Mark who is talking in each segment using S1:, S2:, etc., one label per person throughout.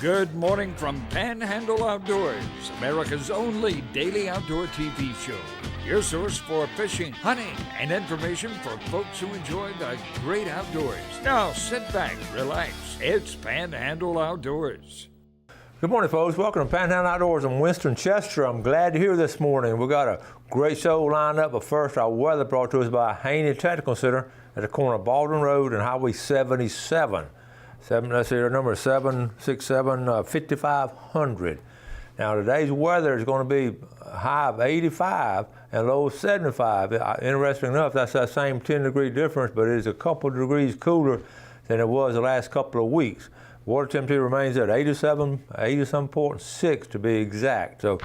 S1: Good morning from Panhandle Outdoors, America's only daily outdoor TV show. Your source for fishing, hunting, and information for folks who enjoy the great outdoors. Now sit back, relax. It's Panhandle Outdoors.
S2: Good morning, folks. Welcome to Panhandle Outdoors. I'm Winston Chester. I'm glad you're here this morning. We've got a great show lined up, but first, our weather brought to us by Haney Technical Center at the corner of Baldwin Road and Highway 77. Let's see, our number is 767-5500. Now, today's weather is going to be high of 85 and low of 75. Interesting enough, that's that same 10-degree difference, but it is a couple of degrees cooler than it was the last couple of weeks. Water temperature remains at 87.6 to be exact. So,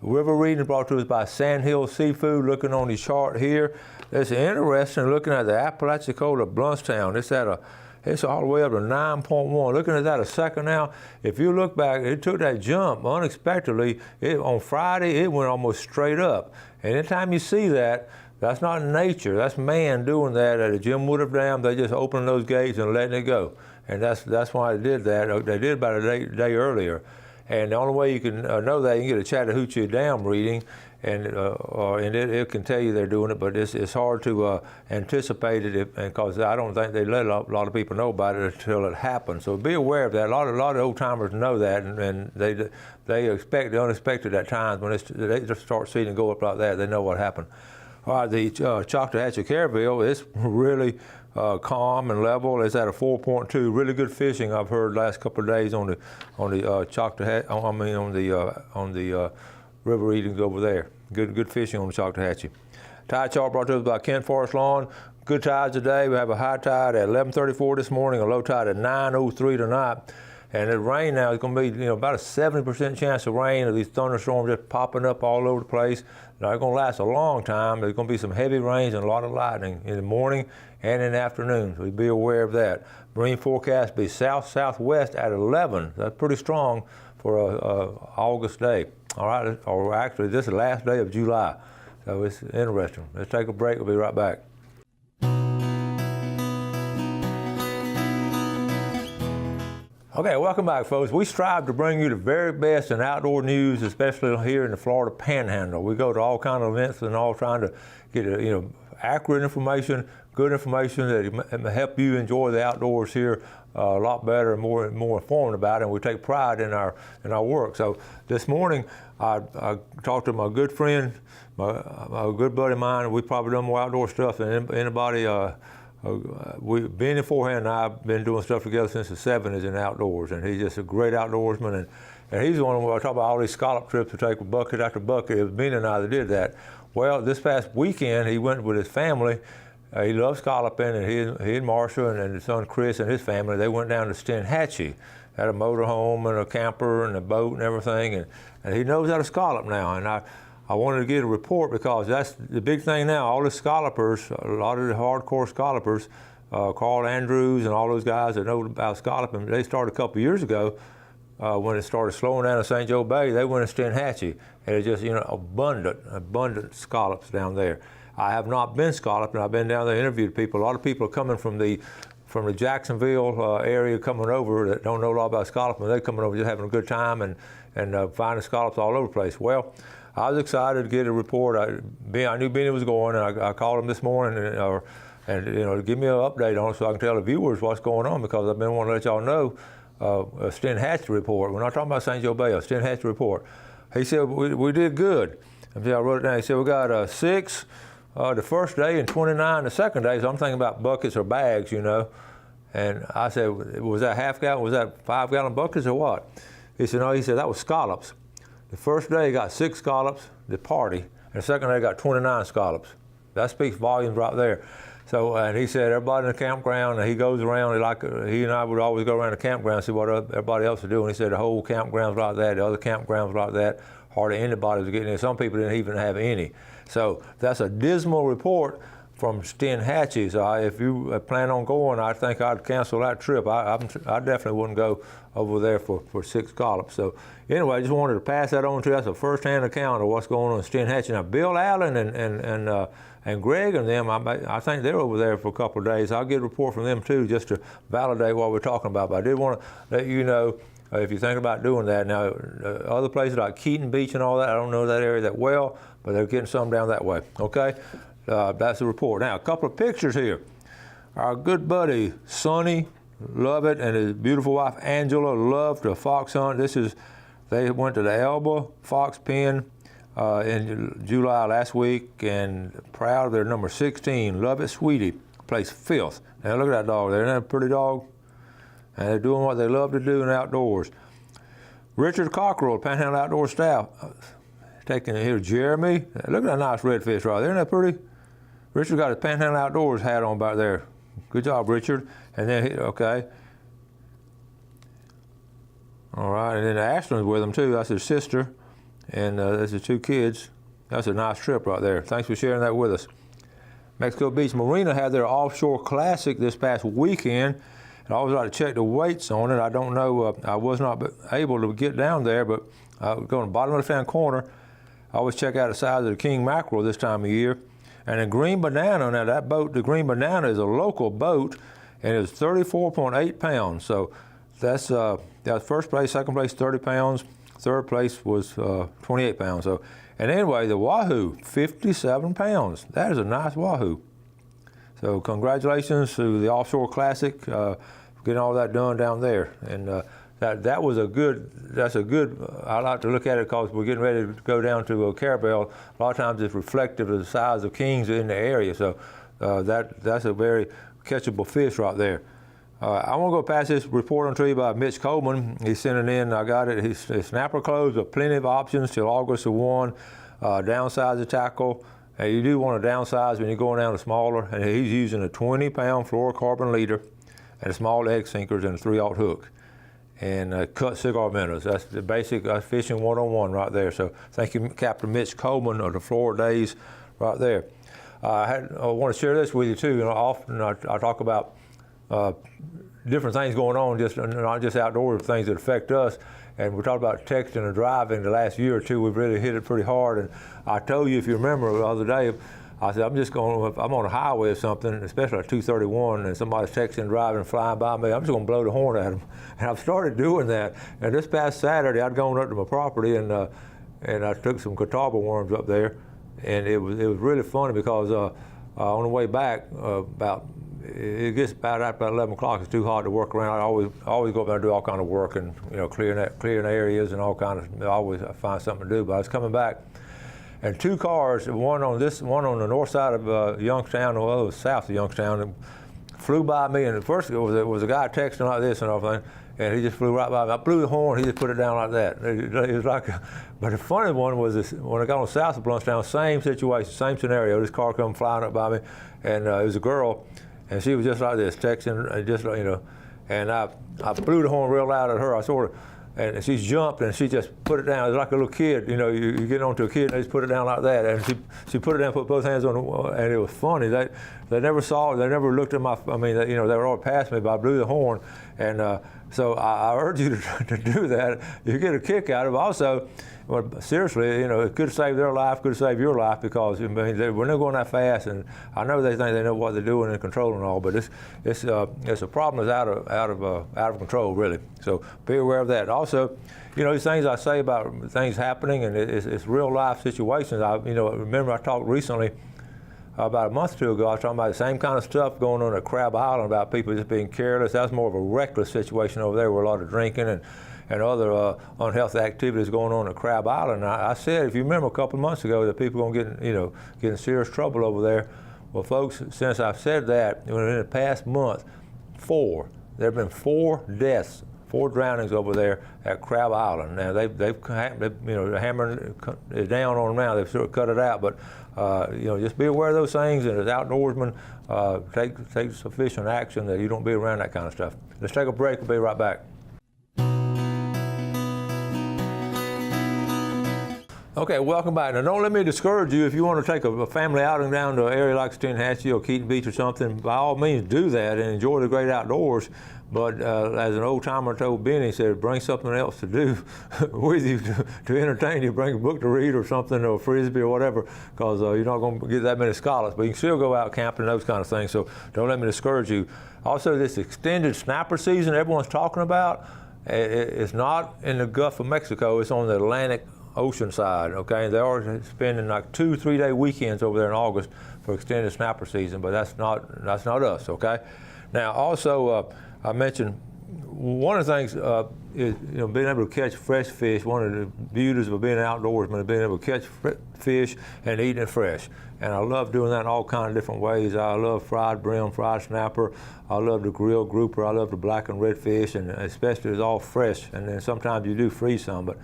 S2: river reading brought to us by Sandhill Seafood. Looking on the chart here, it's interesting looking at the Apalachicola Bluntstown. It's all the way up to 9.1. Looking at that a second now, if you look back, it took that jump unexpectedly. On Friday, it went almost straight up. And anytime you see that, that's not nature. That's man doing that at the Jim Woodruff Dam. They just opening those gates and letting it go. And that's why they did that. They did about a day earlier. And the only way you can know that, you can get a Chattahoochee Dam reading, and it can tell you they're doing it, but it's hard to anticipate it because I don't think they let a lot of people know about it until it happens. So be aware of that. A lot of old timers know that, and they expect the unexpected at times. When they just start seeing it go up like that, they know what happened. All right, the Choctawhatchee-Caryville, it's really calm and level. It's at a 4.2. Really good fishing I've heard last couple of days on the river readings over there. Good fishing on the Choctawhatchee. Tide chart brought to us by Kent Forest Lawn. Good tides today. We have a high tide at 11:34 this morning, a low tide at 9:03 tonight. And the rain now is going to be, about a 70% chance of rain, of these thunderstorms just popping up all over the place. Now, they're going to last a long time. There's going to be some heavy rains and a lot of lightning in the morning and in the afternoon, so be aware of that. Marine forecast be south-southwest at 11. That's pretty strong for a August day. All right, or actually, this is the last day of July, so it's interesting. Let's take a break. We'll be right back. Okay, welcome back, folks. We strive to bring you the very best in outdoor news, especially here in the Florida Panhandle. We go to all kinds of events and all trying to get accurate information, good information that help you enjoy the outdoors here a lot better and more informed about it. And we take pride in our work. So this morning, I talked to my good friend, my good buddy of mine. We probably done more outdoor stuff than anybody. Benny Forehand and I have been doing stuff together since the 70s in outdoors, and he's just a great outdoorsman. And he's the one where I talk about all these scallop trips to take bucket after bucket. It was Benny and I that did that. Well, this past weekend, he went with his family. He loves scalloping, and he and Marcia and his son Chris and his family, they went down to Stenhatchee, had a motorhome and a camper and a boat and everything, and he knows how to scallop now. And I wanted to get a report because that's the big thing now. All the scallopers, a lot of the hardcore scallopers, Carl Andrews and all those guys that know about scalloping, they started a couple of years ago when it started slowing down in St. Joe Bay. They went to Stenhatchee, and it's just abundant scallops down there. I have not been scalloping. I've been down there interviewed people. A lot of people are coming from the Jacksonville area coming over that don't know a lot about scalloping. They're coming over just having a good time and finding scallops all over the place. Well, I was excited to get a report. I knew Benny was going, and I called him this morning to give me an update on it so I can tell the viewers what's going on, because I've been wanting to let y'all know a Stenhatchee report. We're not talking about St. Joe Bay, a Stenhatchee report. He said we did good. I wrote it down. He said we got 6 the first day and 29 the second day. So I'm thinking about buckets or bags, And I said, was that half gallon? Was that 5-gallon buckets or what? He said, no. He said that was scallops. The first day got 6 scallops, the party, and the second day got 29 scallops. That speaks volumes right there. So, and he said everybody in the campground, and he goes around, he and I would always go around the campground and see what everybody else is doing. He said the whole campground's like that, the other campgrounds like that. Hardly anybody was getting in. Some people didn't even have any. So that's a dismal report from Stenhatchee. So if you plan on going, I think I'd cancel that trip. I definitely wouldn't go over there for 6 scallops. So anyway, I just wanted to pass that on to you. That's a first-hand account of what's going on in Stenhatchee. Now, Bill Allen and Greg and them, I think they're over there for a couple of days. I'll get a report from them too, just to validate what we're talking about. But I did want to let you know if you're thinking about doing that. Now, other places like Keaton Beach and all that, I don't know that area that well, but they're getting some down that way, okay? That's the report. Now, a couple of pictures here. Our good buddy, Sonny Lovett, and his beautiful wife, Angela, love to fox hunt. They went to the Elba Fox Pen in July last week, and proud of their number 16, Lovett Sweetie, placed 5th. Now, look at that dog there. Isn't that a pretty dog? And they're doing what they love to do in the outdoors. Richard Cockrell, Panhandle Outdoor staff, taking it here. Jeremy, look at that nice redfish right there. Isn't that pretty? Richard got his Panhandle Outdoors hat on back there. Good job, Richard. And then, okay. All right, and then Ashland's with them too. That's his sister, and that's his 2 kids. That's a nice trip right there. Thanks for sharing that with us. Mexico Beach Marina had their offshore classic this past weekend, and I always like to check the weights on it. I don't know, I was not able to get down there, but I would go in the bottom left-hand corner. I always check out the size of the king mackerel this time of year. And the Green Banana, now that boat, the Green Banana, is a local boat, and it's 34.8 pounds. So that's first place, second place 30 pounds, third place was 28 pounds. So, and anyway, the Wahoo, 57 pounds. That is a nice Wahoo. So congratulations to the Offshore Classic, getting all that done down there. And that's a good, I like to look at it because we're getting ready to go down to Carabel. A lot of times it's reflective of the size of kings in the area. So that's a very catchable fish right there. I want to go past this report on to you by Mitch Coleman. He's sending in, I got it, his snapper clothes with plenty of options till August of 1. Downsize the tackle. You do want to downsize when you're going down to smaller. And he's using a 20-pound fluorocarbon leader and a small egg sinkers and a 3/0 hook. And cut cigar minnows. That's the basic fishing 101 right there. So thank you, Captain Mitch Coleman of the Florida Days right there. I want to share this with you too. Often I talk about different things going on, not just outdoor things that affect us. And we talked about texting and driving the last year or two. We've really hit it pretty hard. And I told you, if you remember the other day, I said, I'm on a highway or something, especially at 231, and somebody's texting, driving, flying by me, I'm just going to blow the horn at them. And I've started doing that. And this past Saturday, I'd gone up to my property, and I took some catawba worms up there. And it was really funny because on the way back, it gets about after 11 o'clock, it's too hard to work around. I always go up there and do all kind of work and, clearing areas and all kind of, I always find something to do. But I was coming back, and 2 cars, one on the north side of Youngstown, the other was south of Youngstown, flew by me. And at first it was a guy texting like this and everything, and he just flew right by me. I blew the horn, he just put it down like that. It was like, but the funny one was this, when I got on south of Bluntstown, same situation, same scenario. This car come flying up by me, and it was a girl, and she was just like this, texting, just like, and I blew the horn real loud at her. I sort of, and she jumped and she just put it down. It was like a little kid, you get onto a kid and they just put it down like that. And she put it down, put both hands on it, and it was funny. They never saw it, they never looked at my, they were all past me, but I blew the horn. And so I urge you to do that. You get a kick out of it. Also, seriously, it could save their life, could save your life, because we're not going that fast, and I know they think they know what they're doing and controlling all, but it's a problem that's out of control, really. So be aware of that. Also, these things I say about things happening, and it's real life situations. Remember I talked recently about a month or 2 ago. I was talking about the same kind of stuff going on at Crab Island about people just being careless. That's more of a reckless situation over there, where a lot of drinking and other unhealthy activities going on at Crab Island. I said, if you remember a couple of months ago, that people are going to get in serious trouble over there. Well, folks, since I've said that, in the past month, there have been 4 deaths, 4 drownings over there at Crab Island. Now they've hammering it down on them now. They've sort of cut it out, but just be aware of those things, and as outdoorsmen, take sufficient action that you don't be around that kind of stuff. Let's take a break. We'll be right back. Okay, welcome back. Now, don't let me discourage you. If you want to take a family outing down to an area like Steinhatchee or Keaton Beach or something, by all means do that and enjoy the great outdoors. But as an old timer told Benny, he said, bring something else to do with you to entertain you. Bring a book to read or something, or Frisbee or whatever, because you're not going to get that many scallops. But you can still go out camping and those kind of things, so don't let me discourage you. Also, this extended snapper season everyone's talking about, It's not in the Gulf of Mexico. It's on the Atlantic Ocean side. Okay, they are spending like 2-3 day weekends over there in August for extended snapper season, but that's not us. Okay. Now also I mentioned one of the things is being able to catch fresh fish. One of the beauties of being outdoorsman is being able to catch fish and eating it fresh. And I love doing that in all kinds of different ways. I love fried brim, fried snapper. I love the grilled grouper. I love the black and red fish, and especially it's all fresh. And then sometimes you do freeze some. But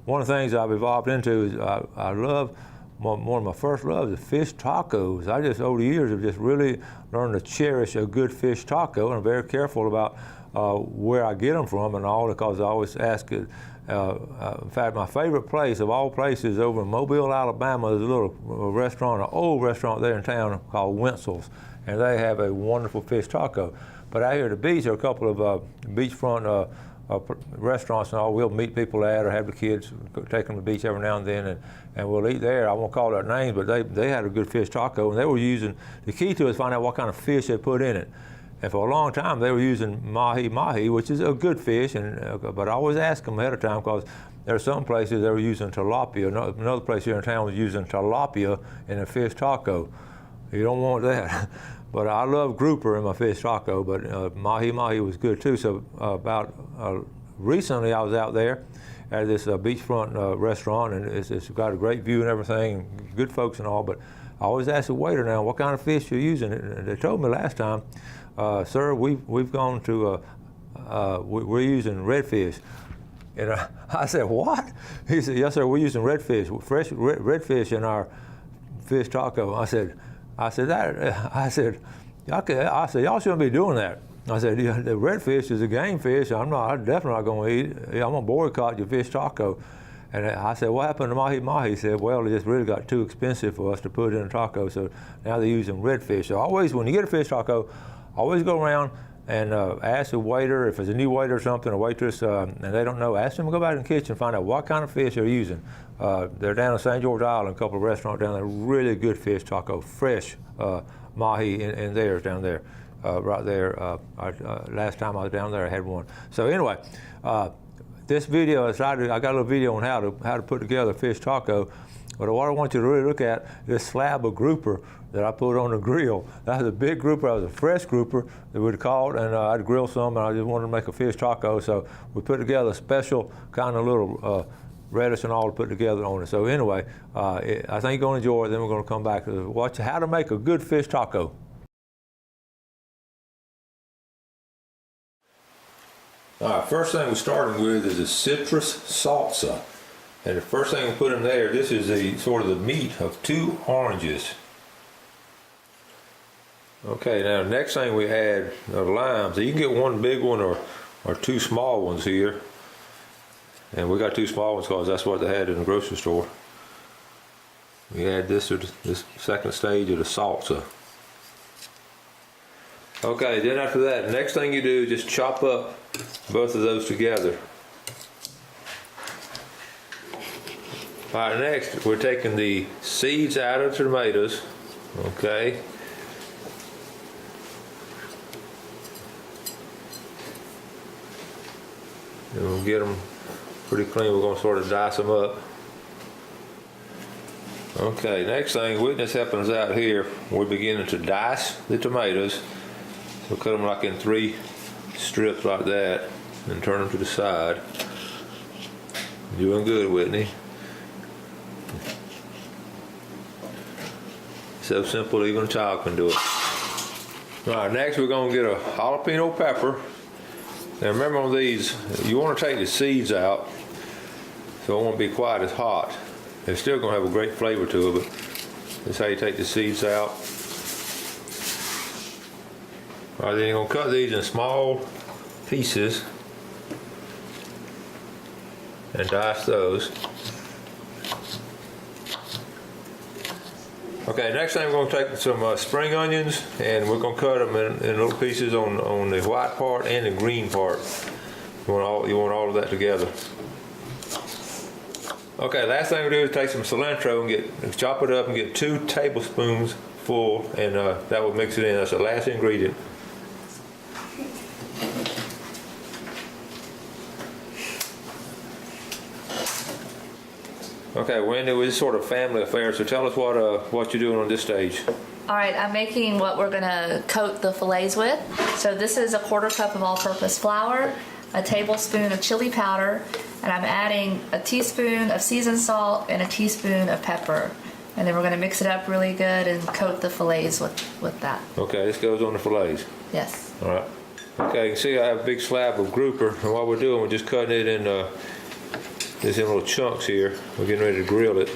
S2: one of the things I've evolved into is I love, one of my first loves is fish tacos. I just, over the years, have just really learned to cherish a good fish taco, and I'm very careful about where I get them from and all, because I always ask it. In fact, my favorite place of all places over in Mobile, Alabama, is a little restaurant, an old restaurant there in town called Winsel's, and they have a wonderful fish taco. But out here at the beach, there are a couple of beachfront restaurants and all we'll meet people at, or have the kids take them to the beach every now and then, and we'll eat there. I won't call their names, but they had a good fish taco, and they were using, the key to it is find out what kind of fish they put in it. And for a long time, they were using mahi, which is a good fish, but I always ask them ahead of time, because there are some places they were using tilapia. Another place here in town was using tilapia in a fish taco. You don't want that. But I love grouper in my fish taco, but mahi was good too. So recently I was out there at this beachfront restaurant, and it's got a great view and everything, good folks and all, but I always ask the waiter now, what kind of fish you're using? And they told me last time, sir, we've gone to, we're using redfish. And I said, what? He said, yes, sir, we're using redfish, fresh redfish in our fish taco. I said, y'all shouldn't be doing that. I said, the redfish is a game fish. I'm definitely not going to eat it. I'm going to boycott your fish taco. And I said, what happened to mahi? He said, well, it just really got too expensive for us to put in a taco, so now they're using redfish. So always, when you get a fish taco, always go around and ask the waiter, if it's a new waiter or something, a waitress, and they don't know, ask them to go back in the kitchen and find out what kind of fish they're using. They're down in St. George Island, a couple of restaurants down there, really good fish taco, fresh mahi in theirs down there, right there. Last time I was down there, I had one. So anyway, this video, I got a little video on how to put together a fish taco, but what I want you to really look at, this slab of grouper that I put on the grill. That was a big grouper. That was a fresh grouper that we'd caught, and I'd grill some, and I just wanted to make a fish taco, so we put together a special kind of little relish and all to put together on it. So anyway, I think you're going to enjoy it. Then we're going to come back to watch how to make a good fish taco. All right, first thing we're starting with is a citrus salsa. And the first thing we put in there, this is the sort of the meat of 2 oranges. Okay, now the next thing we add are limes. So you can get 1 big one or 2 small ones here. And we got 2 small ones because that's what they had in the grocery store. We add this to this second stage of the salsa. Okay, then after that, the next thing you do is just chop up both of those together. All right, next we're taking the seeds out of the tomatoes, okay? And we'll get them pretty clean. We're going to sort of dice them up. Okay, next thing, Whitney's helping us out here. We're beginning to dice the tomatoes. So cut them like in 3 strips like that and turn them to the side. Doing good, Whitney. So simple, even a child can do it. All right, next we're going to get a jalapeno pepper. Now remember on these, you want to take the seeds out so it won't be quite as hot. It's still going to have a great flavor to it, but that's how you take the seeds out. All right, then you're going to cut these in small pieces and dice those. Okay, next thing we're going to take some spring onions, and we're going to cut them in little pieces on the white part and the green part. You want all of that together. Okay, last thing we do is take some cilantro and chop it up and get 2 tablespoons full, and that will mix it in. That's the last ingredient. Okay, Wendy, we're just sort of family affair, so tell us what you're doing on this stage.
S3: All right, I'm making what we're gonna coat the fillets with. So this is a 1/4 cup of all-purpose flour, a tablespoon of chili powder, and I'm adding a teaspoon of seasoned salt and a teaspoon of pepper. And then we're gonna mix it up really good and coat the fillets with that.
S2: Okay, this goes on the fillets.
S3: Yes.
S2: All right. Okay, you can see I have a big slab of grouper, and what we're doing, we're just cutting it in little chunks here. We're getting ready to grill it.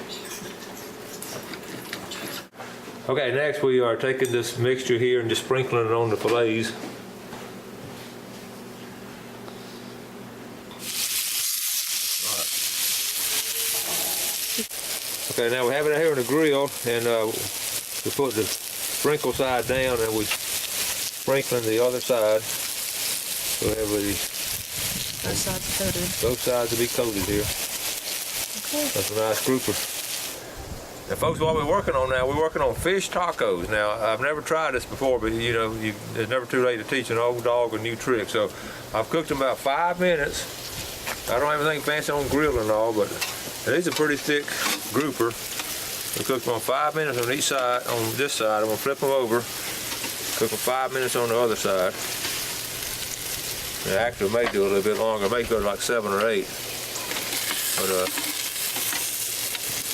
S2: Okay, next we are taking this mixture here and just sprinkling it on the fillets. Okay, now we have it out here on the grill, and we put the sprinkle side down, and we sprinkling the other side. So we have
S3: Both sides coated.
S2: both sides will be coated here.
S3: Okay.
S2: That's a nice grouper. Now, folks, what we're working on now, we're working on fish tacos. Now, I've never tried this before, but you know, it's never too late to teach an old dog a new trick. So I've cooked them about 5 minutes. I don't have anything fancy on grilling and all, but these are pretty thick grouper. We cooked them on 5 minutes on each side. On this side, I'm gonna flip them over. Cook them 5 minutes on the other side. They actually may do a little bit longer. It may go to like 7 or 8. But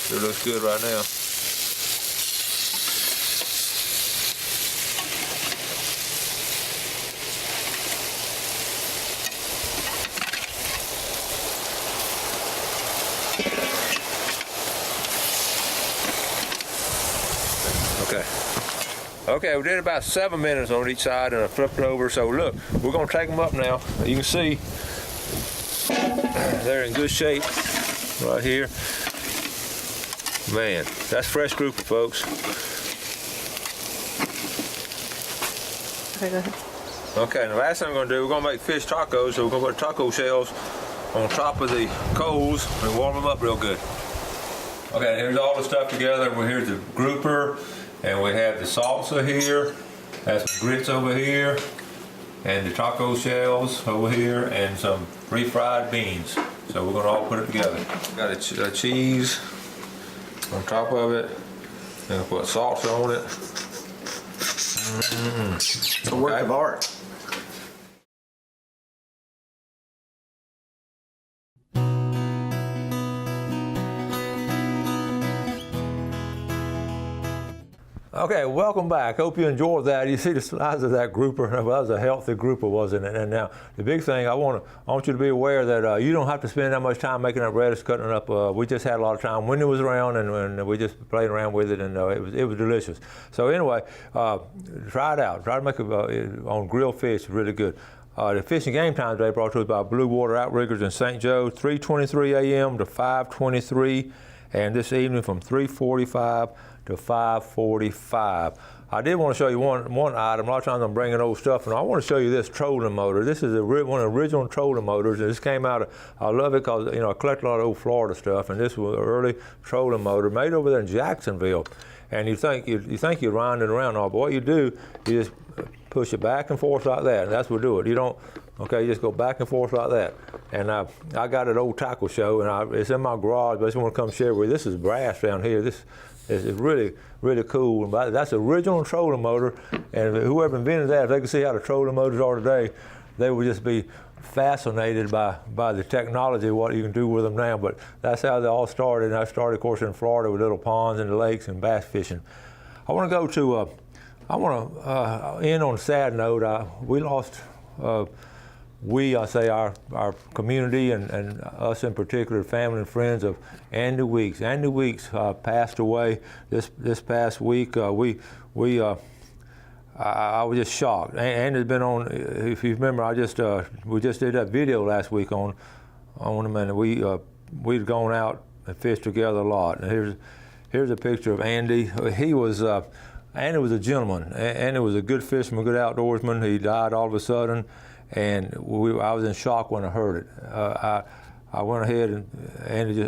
S2: it looks good right now. Okay, we did about 7 minutes on each side, and I flipped it over. So look, we're gonna take them up now. You can see they're in good shape right here. Man, that's fresh grouper, folks.
S3: Okay, go ahead.
S2: Okay, the last thing we're gonna do, we're gonna make fish tacos. So we're gonna put taco shells on top of the coals and warm them up real good. Okay, here's all the stuff together. Well, here's the grouper, and we have the salsa here, have some grits over here, and the taco shells over here, and some refried beans. So we're gonna all put it together. Got a cheese on top of it, and put salsa on it.
S4: It's a work of art.
S2: Okay, welcome back. Hope you enjoyed that. You see the size of that grouper. Well, that was a healthy grouper, wasn't it? And now the big thing, I want you to be aware that you don't have to spend that much time making up radish, cutting it up. We just had a lot of time when it was around, and we just played around with it, and it was delicious. So anyway, try it out. Try to make it on grilled fish. Really good. The fishing game time today brought to us by Blue Water Outriggers in St. Joe, 3:23 a.m. to 5:23, and this evening from 3:45 to 5:45. I did want to show you one item. A lot of times I'm bringing old stuff, and I want to show you this trolling motor. This is one of the original trolling motors. This came out of, I love it because I collect a lot of old Florida stuff, and this was an early trolling motor made over there in Jacksonville. And you think you're winding around all, but what you do, you just push it back and forth like that, and that's what we do it. You don't, okay, you just go back and forth like that. And I got it at old tackle show, and it's in my garage, but I just want to come share with you. This is brass down here. This is really, really cool. That's the original trolling motor, and whoever invented that, if they could see how the trolling motors are today, they would just be fascinated by the technology, what you can do with them now. But that's how they all started. And I started, of course, in Florida with little ponds and the lakes and bass fishing. I want to go to, I want to end on a sad note. We lost, I say our community and us in particular, family and friends of Andy Weeks. Andy Weeks passed away this past week. I was just shocked. Andy's been on. If you remember, we just did that video last week on him, and we'd gone out and fished together a lot. And here's a picture of Andy. Andy was a gentleman. Andy was a good fisherman, good outdoorsman. He died all of a sudden. And I was in shock when I heard it. I went ahead, and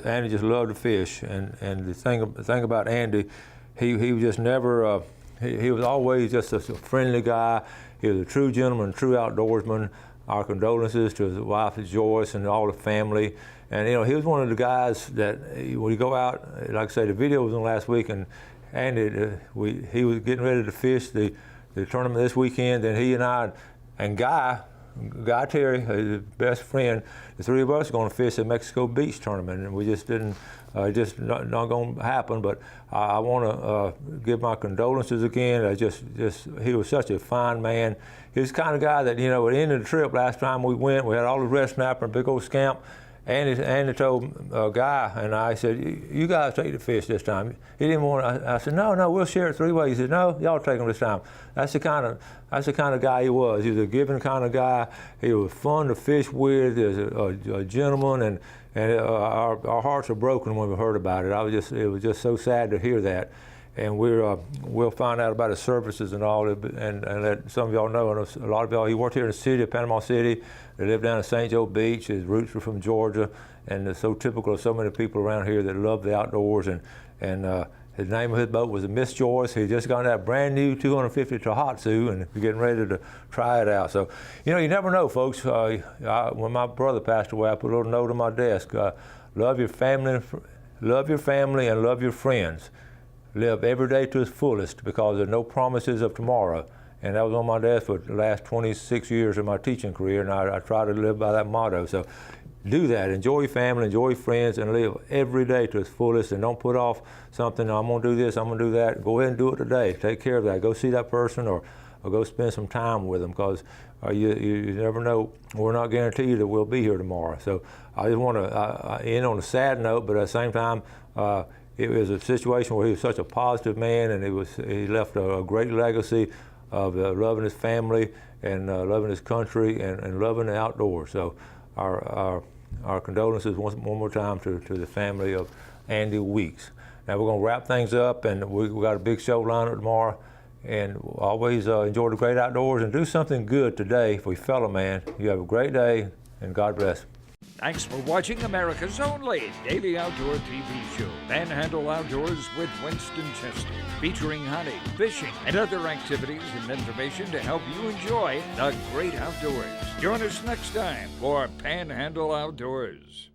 S2: Andy just loved to fish. And the thing about Andy, he was just never. He was always just a friendly guy. He was a true gentleman, true outdoorsman. our condolences to his wife Joyce and all the family. And he was one of the guys that when you go out, like I say, the video was on last week, and he was getting ready to fish the tournament this weekend. And he and I and Guy Terry, his best friend, the three of us are going to fish the Mexico Beach tournament, and we just didn't. Just not going to happen, but I want to give my condolences again. He was such a fine man. He's the kind of guy that, at the end of the trip last time we went, we had all the red snapper and big old scamp. Andy told Guy and I said, "You guys take the fish this time." He didn't want. I said, "No, we'll share it 3 ways." He said, "No, y'all take them this time." That's the kind of guy he was. He was a giving kind of guy. He was fun to fish with. He was a gentleman, and our hearts are broken when we heard about it. It was just so sad to hear that. And we'll find out about his services and all, and let some of y'all know. A lot of y'all, he worked here in the city of Panama City. They lived down in St. Joe Beach. His roots were from Georgia, and it's so typical of so many people around here that love the outdoors. And his name of his boat was the Miss Joyce. He just got that brand new 250 Tohatsu, and we're getting ready to try it out. So, you never know, folks. When my brother passed away, I put a little note on my desk: love your family, and love your friends. Live every day to its fullest, because there are no promises of tomorrow. And that was on my desk for the last 26 years of my teaching career, and I try to live by that motto. So do that. Enjoy your family, enjoy your friends, and live every day to its fullest, and don't put off something. I'm going to do this, I'm going to do that. Go ahead and do it today. Take care of that. Go see that person, or go spend some time with them, because you never know. We're not guaranteed that we'll be here tomorrow. So I just want to end on a sad note, but at the same time, it was a situation where he was such a positive man, and he left a great legacy of loving his family and loving his country and loving the outdoors. So our condolences one more time to the family of Andy Weeks. Now we're going to wrap things up, and we got a big show lined up tomorrow. And always enjoy the great outdoors and do something good today for your fellow man. You have a great day, and God bless.
S1: Thanks for watching America's only daily outdoor TV show, Panhandle Outdoors with Winston Chester, featuring hunting, fishing, and other activities and information to help you enjoy the great outdoors. Join us next time for Panhandle Outdoors.